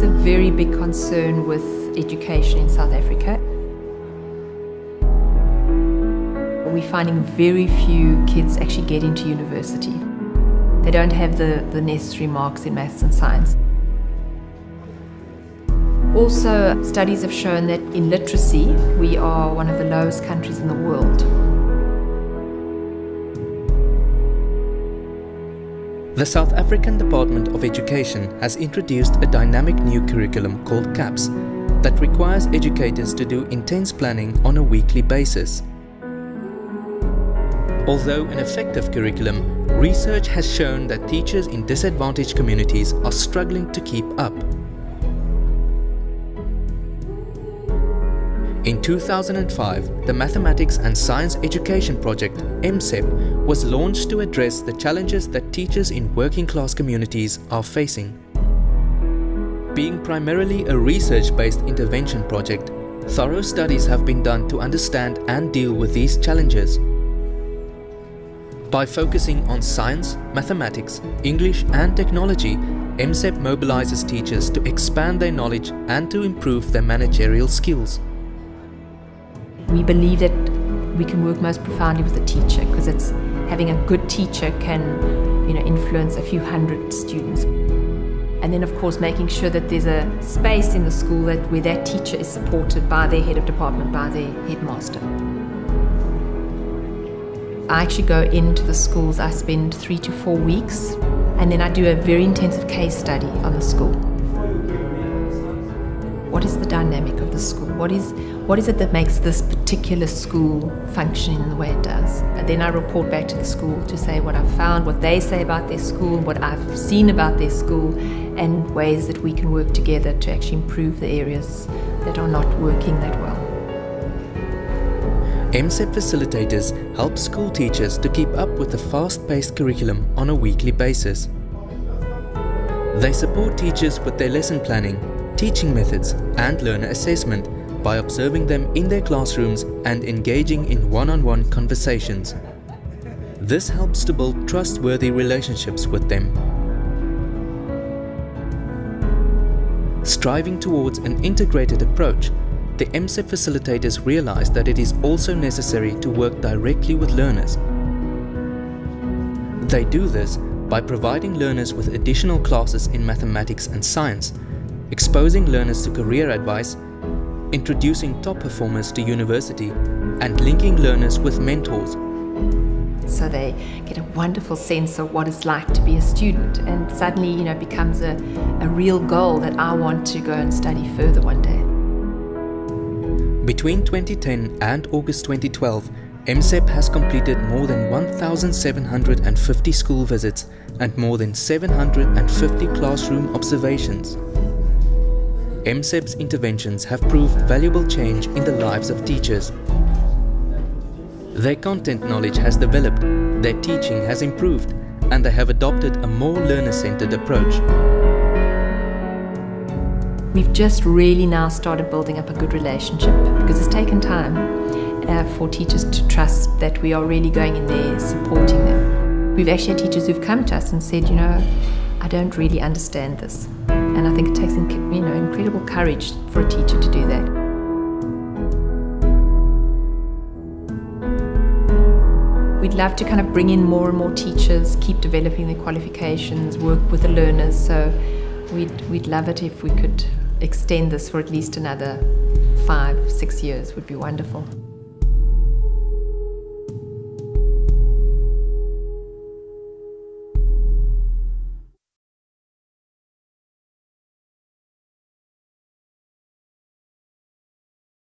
a very big concern with education in South Africa. We're finding very few kids actually get into university. They don't have the necessary marks in maths and science. Also, studies have shown that in literacy, we are one of the lowest countries in the world. The South African Department of Education has introduced a dynamic new curriculum called CAPS that requires educators to do intense planning on a weekly basis. Although an effective curriculum, research has shown that teachers in disadvantaged communities are struggling to keep up. In 2005, the Mathematics and Science Education Project, Msep, was launched to address the challenges that teachers in working class communities are facing. Being primarily a research-based intervention project, thorough studies have been done to understand and deal with these challenges. By focusing on science, mathematics, English and technology, Msep mobilizes teachers to expand their knowledge and to improve their managerial skills. We believe that we can work most profoundly with the teacher, because it's having a good teacher can, influence a few hundred students. And then of course making sure that there's a space in the school where that teacher is supported by their head of department, by their headmaster. I actually go into the schools, I spend 3 to 4 weeks, and then I do a very intensive case study on the school. What is the dynamic of the school? What is it that makes this particular school function in the way it does? And then I report back to the school to say what I've found, what they say about their school, what I've seen about their school, and ways that we can work together to actually improve the areas that are not working that well. Msep facilitators help school teachers to keep up with the fast-paced curriculum on a weekly basis. They support teachers with their lesson planning, teaching methods and learner assessment by observing them in their classrooms and engaging in one-on-one conversations. This helps to build trustworthy relationships with them. Striving towards an integrated approach, the Msep facilitators realize that it is also necessary to work directly with learners. They do this by providing learners with additional classes in mathematics and science, exposing learners to career advice, introducing top performers to university, and linking learners with mentors. So they get a wonderful sense of what it's like to be a student, and suddenly, it becomes a real goal that I want to go and study further one day. Between 2010 and August 2012, Msep has completed more than 1,750 school visits and more than 750 classroom observations. Msep's interventions have proved valuable change in the lives of teachers. Their content knowledge has developed, their teaching has improved, and they have adopted a more learner-centered approach. We've just really now started building up a good relationship, because it's taken time for teachers to trust that we are really going in there supporting them. We've actually had teachers who've come to us and said, I don't really understand this. And I think it takes incredible courage for a teacher to do that. We'd love to kind of bring in more and more teachers, keep developing their qualifications, work with the learners. So we'd love it if we could extend this for at least another 5-6 years. Would be wonderful.